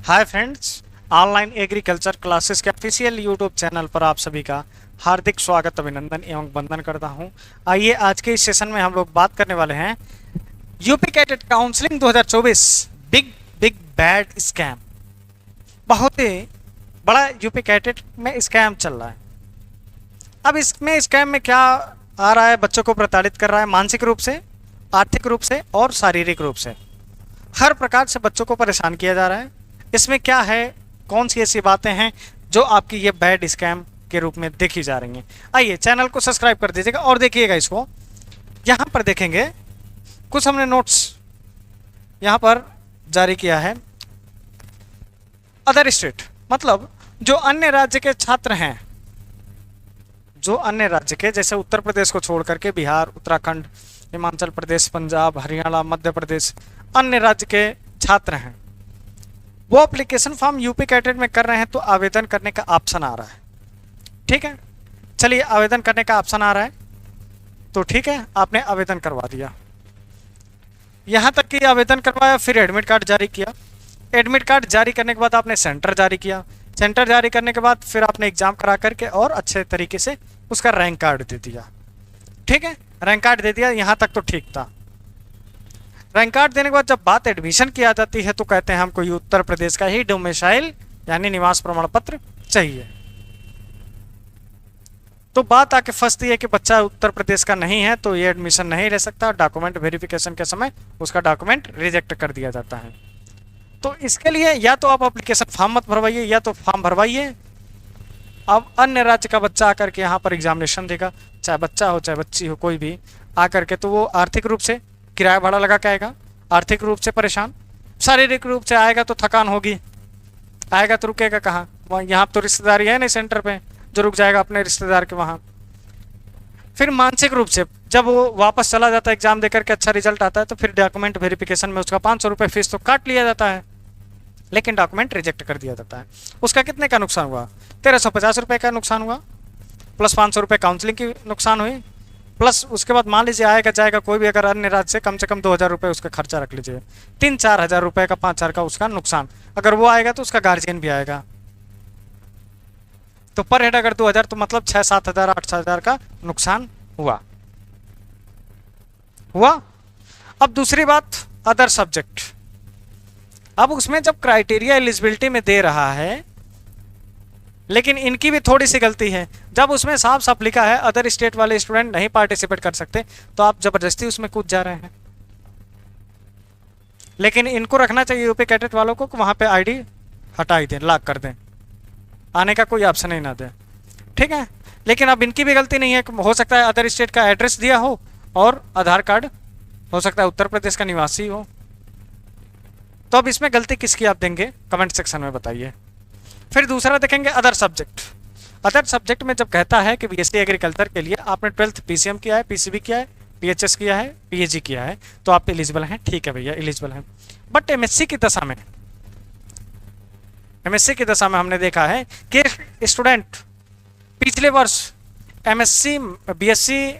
Hi friends, online agriculture classes के official YouTube channel पर आप सभी का हार्दिक स्वागत, अभिनंदन एवं वंदन करता हूं। आइए आज के इस सेशन में हम लोग बात करने वाले हैं UP cadet counselling 2024 big big bad scam. बहुत ही बड़ा यूपी कैडेट में स्कैम चल रहा है। अब इसमें स्कैम में क्या आ रहा है, बच्चों को प्रताड़ित कर रहा है मानसिक रूप से, आर्थिक रूप से और शारीरिक रूप से। हर प्रकार से बच्चों को परेशान किया जा रहा है। इसमें क्या है, कौन सी ऐसी बातें हैं जो आपकी ये बैड स्कैम के रूप में देखी जा रही हैं। आइए चैनल को सब्सक्राइब कर दीजिएगा और देखिएगा इसको। यहाँ पर देखेंगे कुछ हमने नोट्स यहाँ पर जारी किया है। अदर स्टेट मतलब जो अन्य राज्य के छात्र हैं, जो अन्य राज्य के, जैसे उत्तर प्रदेश को छोड़ करके बिहार, उत्तराखंड, हिमाचल प्रदेश, पंजाब, हरियाणा, मध्य प्रदेश, अन्य राज्य के छात्र हैं, वो एप्लीकेशन फॉर्म यूपी कैडेट में कर रहे हैं तो आवेदन करने का ऑप्शन आ रहा है। ठीक है, चलिए आवेदन करने का ऑप्शन आ रहा है तो ठीक है, आपने आवेदन करवा दिया। यहाँ तक कि आवेदन करवाया, फिर एडमिट कार्ड जारी किया। एडमिट कार्ड जारी करने के बाद आपने सेंटर जारी किया। सेंटर जारी करने के बाद फिर आपने एग्जाम करा करके और अच्छे तरीके से उसका रैंक कार्ड दे दिया। ठीक है, रैंक कार्ड दे दिया, यहाँ तक तो ठीक था। रैंक कार्ड देने के बाद जब बात एडमिशन की आ जाती है तो कहते हैं हमको उत्तर प्रदेश का ही डोमिसाइल यानी निवास प्रमाण पत्र चाहिए। तो बात आके फंसती है कि बच्चा उत्तर प्रदेश का नहीं है तो ये एडमिशन नहीं ले सकता। डॉक्यूमेंट वेरिफिकेशन के समय उसका डॉक्यूमेंट रिजेक्ट कर दिया जाता है। तो इसके लिए या तो आप एप्लीकेशन फॉर्म मत भरवाइए या तो फॉर्म भरवाइए। अब अन्य राज्य का बच्चा आकर के यहाँ पर एग्जामिनेशन देगा, चाहे बच्चा हो चाहे बच्ची हो, कोई भी आकर के, तो वो आर्थिक रूप से किराया भाड़ा लगा के आएगा, आर्थिक रूप से परेशान, शारीरिक रूप से आएगा तो थकान होगी, आएगा तो रुकेगा कहाँ, वहाँ यहाँ तो रिश्तेदारी है नहीं सेंटर पे जो रुक जाएगा अपने रिश्तेदार के वहाँ। फिर मानसिक रूप से जब वो वापस चला जाता है एग्जाम देकर के, अच्छा रिजल्ट आता है तो फिर डॉक्यूमेंट वेरिफिकेशन में उसका 500 रुपये फीस तो काट लिया जाता है, लेकिन डॉक्यूमेंट रिजेक्ट कर दिया जाता है। उसका कितने का नुकसान हुआ? 1350 रुपये का नुकसान हुआ, प्लस 500 रुपये काउंसलिंग की नुकसान हुई, प्लस उसके बाद मान लीजिए आएगा जाएगा कोई भी अगर अन्य राज्य से, कम 2000 रुपये उसका खर्चा रख लीजिए, 3-4 हज़ार रुपये का, 5 हज़ार का उसका नुकसान। अगर वो आएगा तो उसका गार्जियन भी आएगा, तो पर हेड अगर 2000 तो मतलब 6-7 हज़ार 8 हज़ार का नुकसान हुआ। अब दूसरी बात, अदर सब्जेक्ट। अब उसमें जब क्राइटेरिया एलिजिबिलिटी में दे रहा है, लेकिन इनकी भी थोड़ी सी गलती है। जब उसमें साफ साफ लिखा है अदर स्टेट वाले स्टूडेंट नहीं पार्टिसिपेट कर सकते, तो आप जबरदस्ती उसमें कूद जा रहे हैं। लेकिन इनको रखना चाहिए यूपी कैडेट वालों को वहां पे आईडी हटा ही दें, लॉक कर दें, आने का कोई ऑप्शन ही ना दें। ठीक है, लेकिन अब इनकी भी गलती नहीं है। हो सकता है अदर स्टेट का एड्रेस दिया हो और आधार कार्ड हो सकता है उत्तर प्रदेश का निवासी हो, तो अब इसमें गलती किसकी आप देंगे, कमेंट सेक्शन में बताइए। फिर दूसरा देखेंगे अदर सब्जेक्ट। अदर सब्जेक्ट में जब कहता है कि बीएससी एग्रीकल्चर के लिए आपने 12th पीसीएम किया है, पीसीबी किया है, पीएचएस किया है, पीएचडी किया है, तो आप एलिजिबल हैं। ठीक है भैया, एलिजिबल हैं। बट एमएससी की दशा में हमने देखा है कि स्टूडेंट पिछले वर्ष एमएससी बीएससी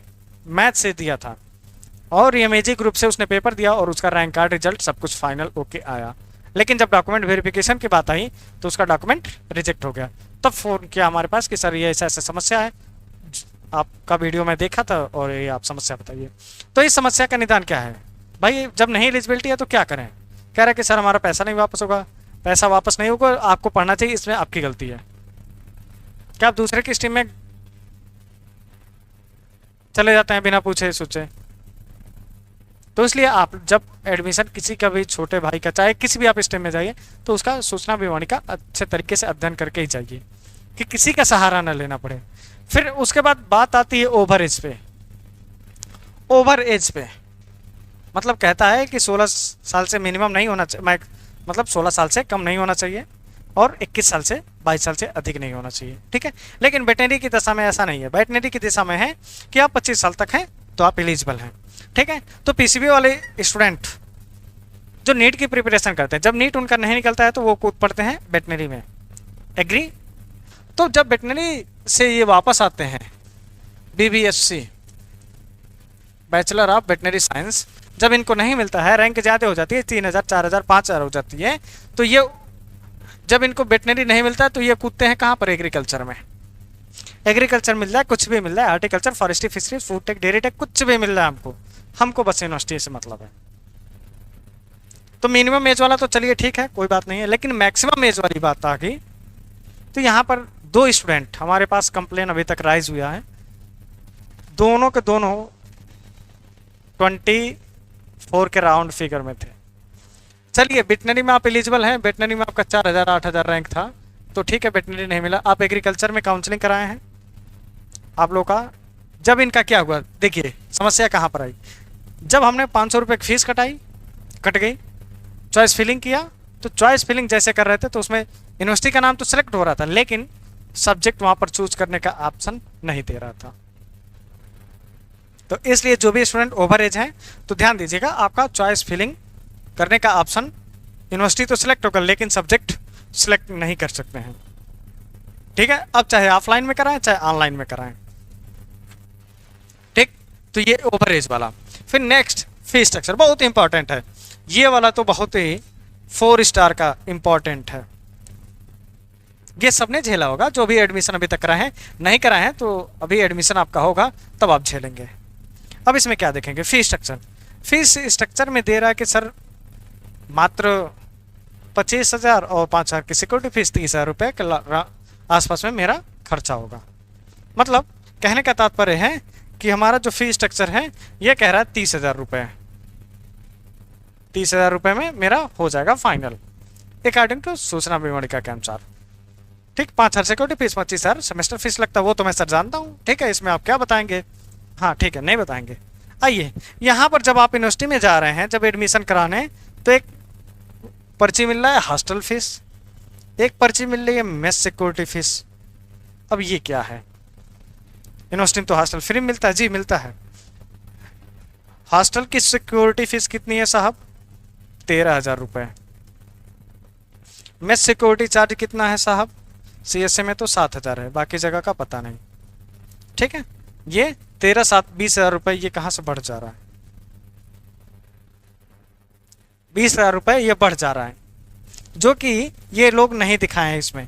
मैथ से दिया था और एमएजी ग्रुप से उसने पेपर दिया और उसका रैंक कार्ड, रिजल्ट सब कुछ फाइनल ओके आया, लेकिन जब डॉक्यूमेंट वेरिफिकेशन की बात आई तो उसका डॉक्यूमेंट रिजेक्ट हो गया। तब फोन किया हमारे पास कि सर ये ऐसा ऐसा समस्या है, आपका वीडियो में देखा था और ये आप समस्या बताइए। तो इस समस्या का निदान क्या है भाई? जब नहीं एलिजिबिलिटी है तो क्या करें? कह रहे कि सर हमारा पैसा नहीं वापस होगा। पैसा वापस नहीं होगा, आपको पढ़ना चाहिए, इसमें आपकी गलती है। क्या आप दूसरे की स्ट्रीम में चले जाते हैं बिना पूछे सोचे? तो इसलिए आप जब एडमिशन किसी का भी, छोटे भाई का, चाहे किसी भी आप स्टेम में जाइए, तो उसका सूचना विवरणी का अच्छे तरीके से अध्ययन करके ही जाइए कि किसी का सहारा न लेना पड़े। फिर उसके बाद बात आती है ओवर एज पे। ओवर एज पे मतलब कहता है कि 16 साल से मिनिमम नहीं होना चाहिए, मतलब 16 साल से कम नहीं होना चाहिए और 21 साल से 22 साल से अधिक नहीं होना चाहिए। ठीक है, लेकिन वेटनरी की दशा में ऐसा नहीं है। वेटनरी की दिशा में है कि आप 25 साल तक हैं तो आप एलिजिबल हैं। ठीक है, तो पीसीबी वाले स्टूडेंट जो नीट की प्रिपरेशन करते हैं, जब नीट उनका नहीं निकलता है तो वो कूद पड़ते हैं वेटनरी में। एग्री? तो जब वेटनरी से ये वापस आते हैं, BVSc, bachelor of veterinary science, जब इनको नहीं मिलता है, रैंक ज़्यादा हो जाती है, 3000, 4000, 5000 हो जाती है, तो ये जब इनको वेटनरी नहीं मिलता है तो ये कूदते हैं कहाँ पर, एग्रीकल्चर में। एग्रीकल्चर मिल जाए, कुछ भी मिल जाए, horticulture, forestry, fisheries, food tech, dairy tech, कुछ भी मिल रहा है हमको, हमको बस यूनिवर्सिटी से मतलब है। तो मिनिमम एज वाला तो चलिए ठीक है, कोई बात नहीं है, लेकिन मैक्सिमम एज वाली बात आ गई। तो यहाँ पर 2 स्टूडेंट हमारे पास कंप्लेन अभी तक राइज हुआ है, दोनों के दोनों 24 के राउंड फिगर में थे। चलिए वेटनरी में आप एलिजिबल हैं, वेटनरी में आपका 4000 8000 रैंक था, तो ठीक है वेटनरी नहीं मिला। आप एग्रीकल्चर में काउंसलिंग कराए हैं आप लोग का। जब इनका क्या हुआ, देखिए समस्या कहाँ पर आई। जब हमने 500 रुपये की फीस कट गई, चॉइस फिलिंग किया, तो चॉइस फिलिंग जैसे कर रहे थे तो उसमें यूनिवर्सिटी का नाम तो सिलेक्ट हो रहा था, लेकिन सब्जेक्ट वहाँ पर चूज करने का ऑप्शन नहीं दे रहा था। तो इसलिए जो भी स्टूडेंट ओवर एज हैं तो ध्यान दीजिएगा, आपका चॉइस फिलिंग करने का ऑप्शन, यूनिवर्सिटी तो सिलेक्ट होगा लेकिन सब्जेक्ट सिलेक्ट नहीं कर सकते हैं। ठीक है, अब चाहे ऑफलाइन में कराएं चाहे ऑनलाइन में कराएं। ठीक, तो ये ओवर एज वाला। फिर नेक्स्ट फी स्ट्रक्चर बहुत इंपॉर्टेंट है, ये वाला तो बहुत ही 4 स्टार का इंपॉर्टेंट है। ये सबने झेला होगा, जो भी एडमिशन अभी तक कराए हैं, नहीं कराए हैं तो अभी एडमिशन आपका होगा तब आप झेलेंगे। अब इसमें क्या देखेंगे, फी स्ट्रक्चर। फीस स्ट्रक्चर में दे रहा है कि सर मात्र 25,000 और 5,000 की सिक्योरिटी फीस, 30,000 रुपये के आसपास में मेरा खर्चा होगा। मतलब कहने का तात्पर्य है कि हमारा जो फी स्ट्रक्चर है ये कह रहा है 30,000 रुपये, 30,000 रुपये में मेरा हो जाएगा फाइनल, अकॉर्डिंग टू सूचना विवरणिका के अनुसार। ठीक, 5,000 सिक्योरिटी फीस, 25,000 सेमेस्टर फीस लगता है, वो तो मैं सर जानता हूँ। ठीक है, इसमें आप क्या बताएंगे, हाँ ठीक है नहीं बताएंगे। आइए यहाँ पर जब आप यूनिवर्सिटी में जा रहे हैं, जब एडमिशन कराने, तो एक पर्ची मिल रहा है हॉस्टल फीस, एक पर्ची मिल रही है मेस सिक्योरिटी फीस। अब ये क्या है, यूनिवर्सिटी में तो हॉस्टल फ्री मिलता है, जी मिलता है। हॉस्टल की सिक्योरिटी फीस कितनी है साहब, 13,000 रुपये। मेस सिक्योरिटी चार्ज कितना है साहब, CSA में तो 7,000 है, बाकी जगह का पता नहीं। ठीक है, ये 13, 7, 20,000 रुपये ये कहाँ से बढ़ जा रहा है, 20,000 रुपये ये बढ़ जा रहा है, जो कि ये लोग नहीं दिखाए हैं इसमें,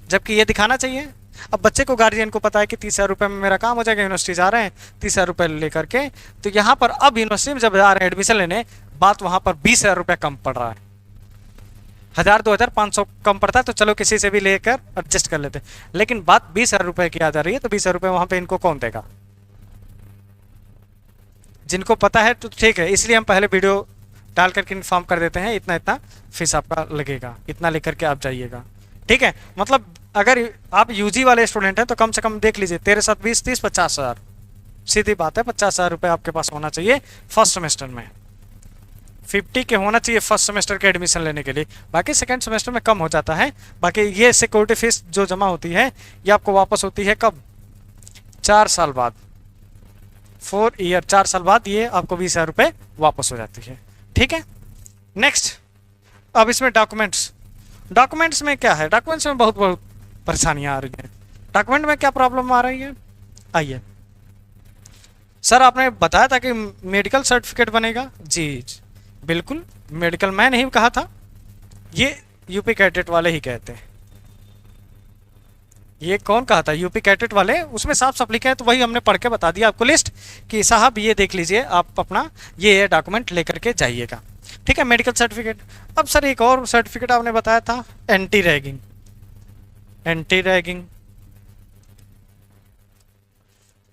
जबकि ये दिखाना चाहिए। अब बच्चे को, गार्जियन को पता है कि 30,000 रुपये में मेरा काम हो जाएगा, यूनिवर्सिटी जा रहे हैं 30,000 रुपये लेकर के, तो यहाँ पर अब यूनिवर्सिटी में जब जा रहे हैं एडमिशन लेने, बात वहाँ पर 20,000 रुपये कम पड़ रहा है। 1,000 2,000 500 कम पड़ता है तो चलो किसी से भी लेकर एडजस्ट कर लेते, लेकिन बात 20,000 रुपये की आ जा रही है, तो 20,000 रुपये वहाँ पे इनको कौन देगा, जिनको पता है तो ठीक है। इसलिए हम पहले वीडियो डाल करके इन्फॉर्म कर देते हैं, इतना इतना फीस आपका लगेगा, इतना लेकर के आप जाइएगा। ठीक है, मतलब अगर आप यूजी वाले स्टूडेंट हैं तो कम से कम देख लीजिए 13, 7, 20, 30, 50,000, सीधी बात है 50,000 रुपये आपके पास होना चाहिए फर्स्ट सेमेस्टर में। 50 के होना चाहिए फर्स्ट सेमेस्टर के एडमिशन लेने के लिए, बाकी सेकंड सेमेस्टर में कम हो जाता है। बाकी ये सिक्योरिटी फीस जो जमा होती है ये आपको वापस होती है कब, 4 साल बाद, 4 ईयर, 4 साल बाद ये आपको 20,000 रुपये वापस हो जाती है। ठीक है, नेक्स्ट अब इसमें डॉक्यूमेंट्स में क्या है, डॉक्यूमेंट्स में बहुत बहुत परेशानियां आ रही हैं। डॉक्यूमेंट में क्या प्रॉब्लम आ रही है, आइए। सर आपने बताया था कि मेडिकल सर्टिफिकेट बनेगा, जी बिल्कुल, मेडिकल मैं नहीं कहा था, ये यूपी कैडेट वाले ही कहते हैं। ये कौन कहा था, यूपी कैडेट वाले, उसमें साफ साफ लिखा है, तो वही हमने पढ़ के बता दिया आपको लिस्ट कि साहब ये देख लीजिए, आप अपना ये डॉक्यूमेंट लेकर के जाइएगा। ठीक है, मेडिकल सर्टिफिकेट। अब सर एक और सर्टिफिकेट आपने बताया था, एंटी रैगिंग।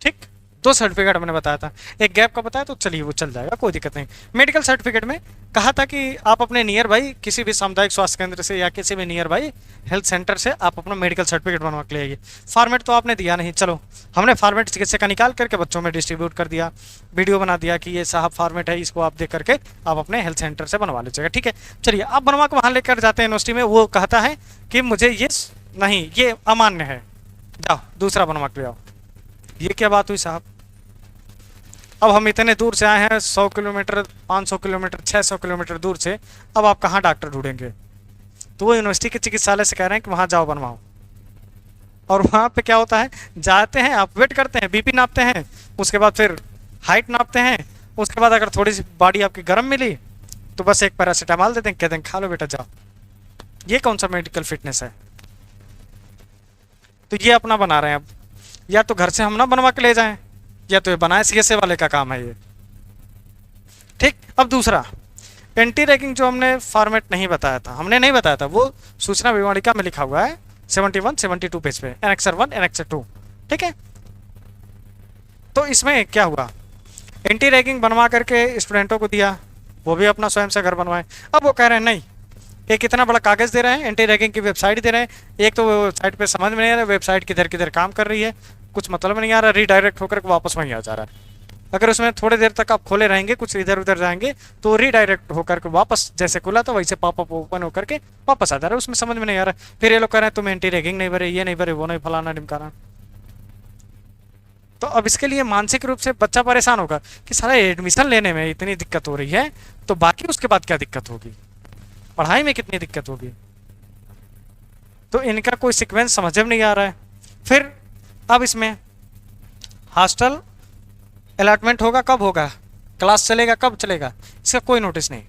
ठीक, 2 सर्टिफिकेट हमने बताया था, एक गैप का बताया तो चलिए वो चल जाएगा, कोई दिक्कत नहीं। मेडिकल सर्टिफिकेट में कहा था कि आप अपने नियर बाई किसी भी सामुदायिक स्वास्थ्य केंद्र से या किसी भी नियर बाई हेल्थ सेंटर से आप अपना मेडिकल सर्टिफिकेट बनवा के ले आइए। फॉर्मेट तो आपने दिया नहीं, चलो हमने फॉर्मेट चिकित्सा का निकाल करके बच्चों में डिस्ट्रीब्यूट कर दिया, वीडियो बना दिया कि ये साहब फॉर्मेट है, इसको आप देख करके आप अपने हेल्थ सेंटर से बनवा लीजिएगा। ठीक है, चलिए आप बनवा के वहाँ लेकर जाते हैं यूनिवर्सिटी में, वो कहता है कि मुझे ये नहीं, ये अमान्य है, जाओ दूसरा बनवा के ले आओ। ये क्या बात हुई साहब, अब हम इतने दूर से आए हैं, 100 किलोमीटर, 500 किलोमीटर, 600 किलोमीटर दूर से, अब आप कहाँ डॉक्टर ढूंढेंगे, तो वो यूनिवर्सिटी के चिकित्सालय से कह रहे हैं कि वहाँ जाओ बनवाओ। और वहाँ पे क्या होता है, जाते हैं आप, वेट करते हैं, बीपी नापते हैं, उसके बाद फिर हाइट नापते हैं, उसके बाद अगर थोड़ी सी बॉडी आपकी गर्म मिली तो बस एक पैरासीटामॉल देते हैं, कहते हैं खा लो बेटा जाओ। ये कौन सा मेडिकल फिटनेस है? तो ये अपना बना रहे हैं अब, या तो घर से हम ना बनवा के ले जाएं, या तो ये बनाए सीएसए वाले का काम है ये। ठीक, अब दूसरा एंटी रैगिंग जो हमने फॉर्मेट नहीं बताया था, हमने नहीं बताया था, वो सूचना विवरणिका में लिखा हुआ है 71 72 पेज पे, एनेक्सर 1 एनेक्सर 2। ठीक है, तो इसमें क्या हुआ, एंटी रैगिंग बनवा करके स्टूडेंटों को दिया, वो भी अपना स्वयं से घर बनवाए। अब वो कह रहे हैं नहीं, एक इतना बड़ा कागज दे रहे हैं, एंटी रैगिंग की वेबसाइट दे रहे हैं, एक तो वेबसाइट पे समझ में नहीं आ रहा, वेबसाइट किधर किधर काम कर रही है, कुछ मतलब नहीं आ रहा, रीडायरेक्ट होकर वापस वहीं आ जा रहा है। अगर उसमें थोड़ी देर तक आप खोले रहेंगे, कुछ इधर उधर जाएंगे, तो रीडायरेक्ट होकर के वापस जैसे खुला था वैसे पॉपअप ओपन होकर के वापस आ जा रहा है, उसमें समझ में नहीं आ रहा। फिर ये लोग कह रहे हैं तुम एंटी रैगिंग नहीं भरे, ये नहीं भरे, वो नहीं, फलाना ढिमकाना। तो अब इसके लिए मानसिक रूप से बच्चा परेशान होगा कि सारा एडमिशन लेने में इतनी दिक्कत हो रही है, तो बाकी उसके बाद क्या दिक्कत होगी, पढ़ाई में कितनी दिक्कत होगी। तो इनका कोई सीक्वेंस समझ में नहीं आ रहा है। फिर अब इसमें हॉस्टल अलॉटमेंट होगा कब होगा, क्लास चलेगा कब चलेगा, इसका कोई नोटिस नहीं।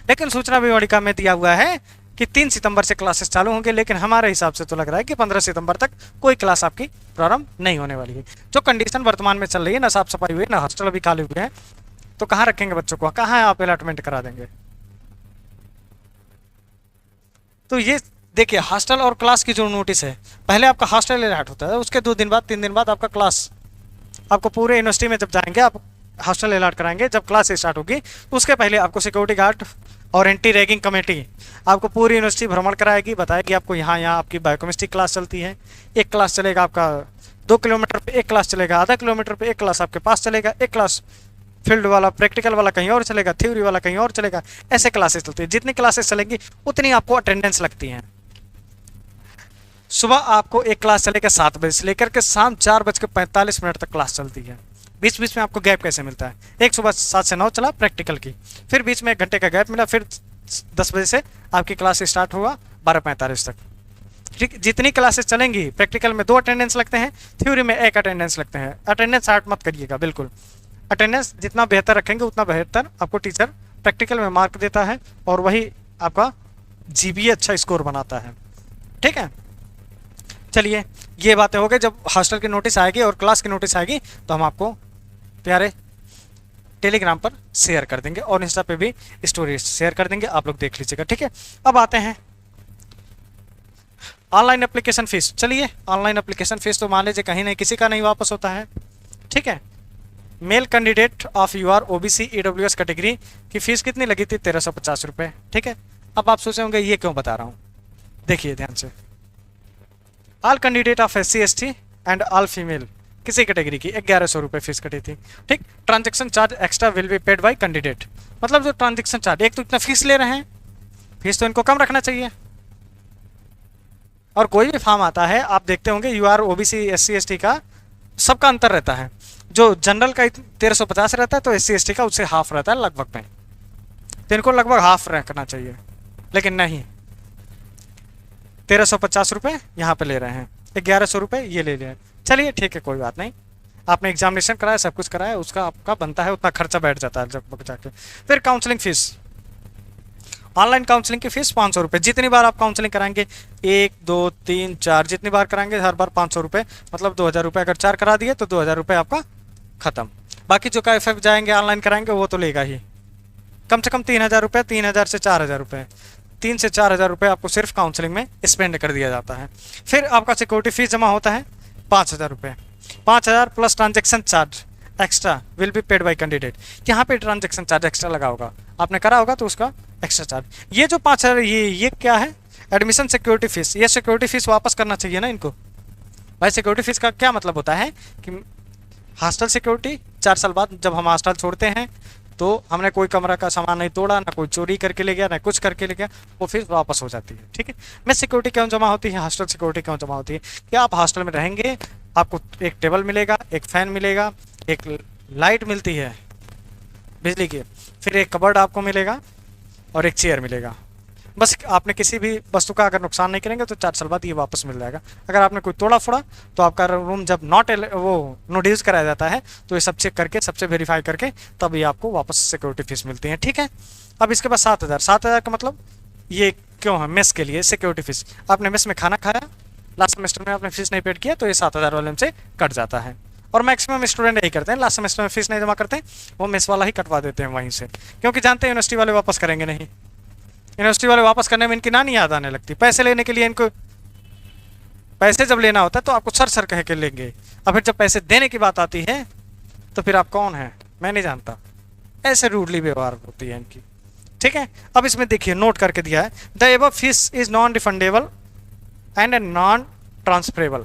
लेकिन सूचना विवरणिका में दिया हुआ है कि 3 सितंबर से क्लासेस चालू होंगे, लेकिन हमारे हिसाब से तो लग रहा है कि 15 सितंबर तक कोई क्लास आपकी प्रारंभ नहीं होने वाली है। जो कंडीशन वर्तमान में चल रही है, ना साफ सफाई हुई, ना हॉस्टल अभी खाली हुए हैं, तो कहाँ रखेंगे बच्चों को, कहाँ आप अलॉटमेंट करा देंगे। तो ये देखिए, हॉस्टल और क्लास की जो नोटिस है, पहले आपका हॉस्टल अलॉट होता है, उसके 2 दिन बाद 3 दिन बाद आपका क्लास, आपको पूरे यूनिवर्सिटी में जब जाएंगे आप हॉस्टल अलॉट कराएंगे, जब क्लास स्टार्ट होगी तो उसके पहले आपको सिक्योरिटी गार्ड और एंटी रैगिंग कमेटी आपको पूरी यूनिवर्सिटी भ्रमण कराएगी, बताएगी आपको यहाँ यहाँ आपकी बायोकेमिस्ट्री क्लास चलती है, एक क्लास चलेगा आपका 2 किलोमीटर पे, एक क्लास चलेगा आधा किलोमीटर पे, एक क्लास आपके पास चलेगा, एक क्लास फील्ड वाला प्रैक्टिकल वाला कहीं और चलेगा, थ्योरी वाला कहीं और चलेगा, ऐसे क्लासेस चलती है। जितनी क्लासेस चलेंगी उतनी आपको अटेंडेंस लगती है। सुबह आपको एक क्लास चलेगा 7 बजे से लेकर के शाम 4:45 तक क्लास चलती है। बीच बीच में आपको गैप कैसे मिलता है, एक सुबह 7 से 9 चला प्रैक्टिकल की, फिर बीच में 1 घंटे का गैप मिला, फिर 10 बजे से आपकी क्लास स्टार्ट हुआ 12:45 तक। ठीक, जितनी क्लासेस चलेंगी, प्रैक्टिकल में 2 अटेंडेंस लगते हैं, थ्योरी में 1 अटेंडेंस लगते हैं। अटेंडेंस हार्ट मत करिएगा, बिल्कुल अटेंडेंस जितना बेहतर रखेंगे उतना बेहतर आपको टीचर प्रैक्टिकल में मार्क देता है, और वही आपका जीबीए अच्छा स्कोर बनाता है। ठीक है, चलिए ये बातें हो गई। जब हॉस्टल की नोटिस आएगी और क्लास की नोटिस आएगी तो हम आपको प्यारे टेलीग्राम पर शेयर कर देंगे, और इंस्टा पे भी स्टोरी शेयर कर देंगे, आप लोग देख लीजिएगा। ठीक है, अब आते हैं ऑनलाइन एप्लीकेशन फीस। चलिए, ऑनलाइन एप्लीकेशन फीस तो मान लीजिए कहीं नहीं, किसी का नहीं वापस होता है। ठीक है, male candidate of UR OBC EWS category की फीस कितनी लगी थी, 1350 रुपये। ठीक है, अब आप सोचे होंगे ये क्यों बता रहा हूँ, देखिए ध्यान से। All candidate of SC ST and all female किसी कैटेगरी की 1100 रुपये फीस कटी थी। ठीक, transaction charge extra will be paid by candidate, मतलब जो ट्रांजेक्शन चार्ज, एक तो इतना फीस ले रहे हैं, फीस तो इनको कम रखना चाहिए। और कोई भी फॉर्म आता है आप देखते होंगे UR OBC SC ST का सबका अंतर रहता है, जो जनरल का 1350 रहता है तो SC ST का उससे हाफ रहता है लगभग में, तो इनको लगभग हाफ रखना चाहिए, लेकिन नहीं, 1350 रुपये यहाँ पे ले रहे हैं, 1100 रुपये ये ले रहे हैं। चलिए ठीक है, कोई बात नहीं, आपने एग्जामिनेशन कराया, सब कुछ कराया, उसका आपका बनता है, उतना खर्चा बैठ जाता है जब जाके। फिर काउंसलिंग फीस, ऑनलाइन काउंसलिंग की फीस 500 रुपये, जितनी बार आप काउंसलिंग कराएंगे, 1 2 3 4 जितनी बार कराएंगे हर बार 500 रुपये, मतलब 2000 रुपये। अगर 4 करा दिए तो 2000 रुपये आपका खत्म। बाकी जो KFF जाएंगे ऑनलाइन कराएंगे वो तो लेगा ही, कम से कम 3000 रुपये, 3000 से 4000 रुपये, 3 से 4000 रुपये आपको सिर्फ काउंसलिंग में स्पेंड कर दिया जाता है। फिर आपका सिक्योरिटी फीस जमा होता है 5000 रुपये, 5000 plus transaction charge extra will be paid by candidate. यहाँ पे ट्रांजेक्शन चार्ज एक्स्ट्रा लगा होगा, आपने करा होगा तो उसका एक्स्ट्रा चार्ज। ये जो 5000 ये क्या है, एडमिशन सिक्योरिटी फीस। ये सिक्योरिटी फीस वापस करना चाहिए ना इनको। भाई सिक्योरिटी फीस का क्या मतलब होता है कि हॉस्टल सिक्योरिटी 4 साल बाद जब हम हॉस्टल छोड़ते हैं तो हमने कोई कमरा का सामान नहीं तोड़ा, ना कोई चोरी करके ले गया, ना कुछ करके ले गया, वो फीस वापस हो जाती है। ठीक है, मैं सिक्योरिटी क्यों जमा होती है, हॉस्टल सिक्योरिटी क्यों जमा होती है कि आप हॉस्टल में रहेंगे, आपको एक टेबल मिलेगा, एक फैन मिलेगा, एक लाइट मिलती है बिजली की, फिर एक कबर्ड आपको मिलेगा और एक चेयर मिलेगा। बस आपने किसी भी वस्तु का अगर नुकसान नहीं करेंगे तो 4 साल बाद ये वापस मिल जाएगा। अगर आपने कोई तोड़ा फोड़ा तो आपका रूम जब वो नोटिस कराया जाता है तो ये सब चेक करके, सबसे वेरीफाई करके तब ये आपको वापस सिक्योरिटी फीस मिलती है। ठीक है, अब इसके बाद 7000 का मतलब ये क्यों है? मेस के लिए सिक्योरिटी फीस। आपने मेस में खाना खाया, लास्ट सेमेस्टर में आपने फीस नहीं पेड किया, तो ये 7,000 वाले से कट जाता है। और मैक्सिमम स्टूडेंट यही करते हैं, लास्ट सेमेस्टर में फीस नहीं जमा करते, वो मेस वाला ही कटवा देते हैं वहीं से, क्योंकि जानते हैं यूनिवर्सिटी वाले वापस करेंगे नहीं। यूनिवर्सिटी वाले वापस करने में इनकी नानी याद आने लगती। पैसे लेने के लिए इनको, पैसे जब लेना होता है तो आपको सर सर कह के लेंगे, और फिर जब पैसे देने की बात आती है तो फिर आप कौन है मैं नहीं जानता। ऐसे रूडली व्यवहार होती है इनकी। ठीक है, अब इसमें देखिए नोट करके दिया है, the above fees is non refundable and non transferable.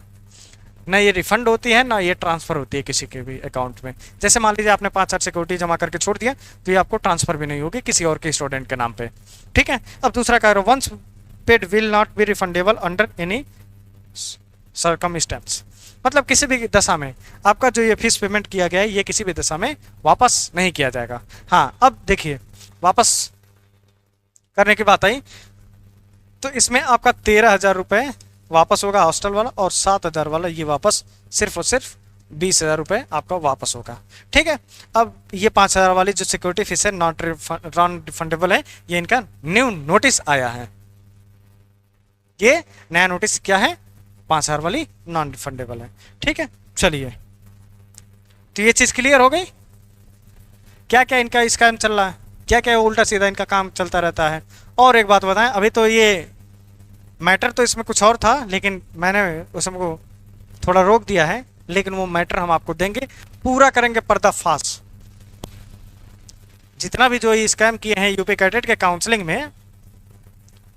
ना ये रिफंड होती है, ना ये ट्रांसफर होती है किसी के भी अकाउंट में। जैसे मान लीजिए आपने 5,000 सिक्योरिटी जमा करके छोड़ दिया, तो ये आपको ट्रांसफर भी नहीं होगी किसी और के स्टूडेंट के नाम पे। ठीक है, अब दूसरा कह रहा हूं, once paid will not be refundable under any circumstances. मतलब किसी भी दशा में आपका जो ये फीस पेमेंट किया गया है, ये किसी भी दशा में वापस नहीं किया जाएगा। हाँ, अब देखिए वापस करने की बात आई, तो इसमें आपका 13,000 रुपये वापस होगा हॉस्टल वाला, और 7,000 वाला ये वापस सिर्फ और सिर्फ 20,000 रुपये आपका वापस होगा। ठीक है, अब ये 5,000 वाली जो सिक्योरिटी फीस है नॉन रिफंडेबल है, ये इनका न्यू नोटिस आया है। ये नया नोटिस क्या है? 5,000 वाली नॉन रिफंडेबल है। ठीक है, चलिए, तो ये चीज़ क्लियर हो गई। क्या क्या इनका स्कैम चल रहा है, क्या क्या उल्टा सीधा इनका काम चलता रहता है। और एक बात बताएं, अभी तो ये मैटर तो इसमें कुछ और था, लेकिन मैंने उसको थोड़ा रोक दिया है, लेकिन वो मैटर हम आपको देंगे, पूरा करेंगे पर्दाफाश। जितना भी जो ये स्कैम किए हैं यूपी कैडेट के काउंसलिंग में,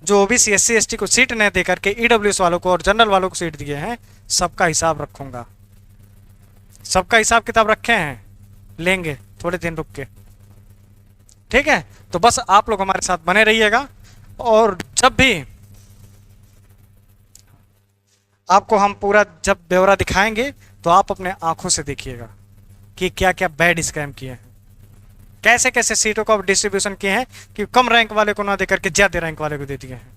जो ओबीसी SC ST को सीट न दे करके ईडब्ल्यूएस वालों को और जनरल वालों को सीट दिए हैं, सबका हिसाब रखूंगा। सबका हिसाब किताब रखे हैं, लेंगे थोड़े दिन रुक के। ठीक है, तो बस आप लोग हमारे साथ बने रहिएगा, और जब भी आपको हम पूरा जब ब्यौरा दिखाएंगे तो आप अपने आंखों से देखिएगा कि क्या क्या बैड स्कैम किए हैं, कैसे कैसे सीटों का डिस्ट्रीब्यूशन किए हैं कि कम रैंक वाले को ना देकर के ज्यादा रैंक वाले को दे दिए हैं।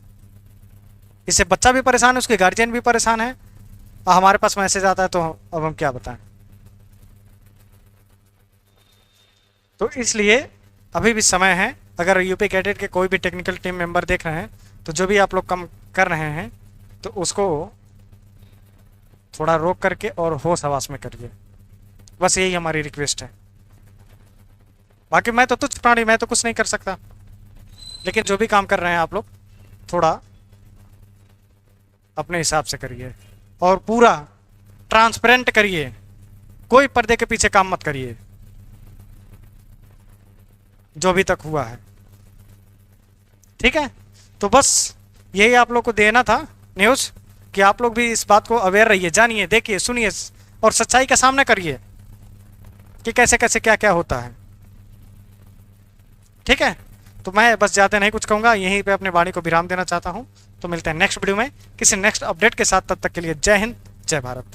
इससे बच्चा भी परेशान है, उसके गार्जियन भी परेशान है, और हमारे पास मैसेज आता है तो अब हम क्या बताएं। तो इसलिए अभी भी समय है, अगर यूपी कैडेट के कोई भी टेक्निकल टीम मेंबर देख रहे हैं, तो जो भी आप लोग कम कर रहे हैं तो उसको थोड़ा रोक करके और होश हवास में करिए। बस यही हमारी रिक्वेस्ट है। बाकी मैं तो तुच्छ प्राणी, मैं तो कुछ नहीं कर सकता, लेकिन जो भी काम कर रहे हैं आप लोग थोड़ा अपने हिसाब से करिए, और पूरा ट्रांसपेरेंट करिए, कोई पर्दे के पीछे काम मत करिए जो अभी तक हुआ है। ठीक है, तो बस यही आप लोग को देना था न्यूज़, कि आप लोग भी इस बात को अवेयर रहिए, जानिए, देखिए, सुनिए, और सच्चाई का सामना करिए कि कैसे कैसे क्या क्या होता है। ठीक है, तो मैं बस ज़्यादा नहीं कुछ कहूँगा, यहीं पे अपने वाणी को विराम देना चाहता हूँ। तो मिलते हैं नेक्स्ट वीडियो में किसी नेक्स्ट अपडेट के साथ, तब तक के लिए जय हिंद, जय भारत।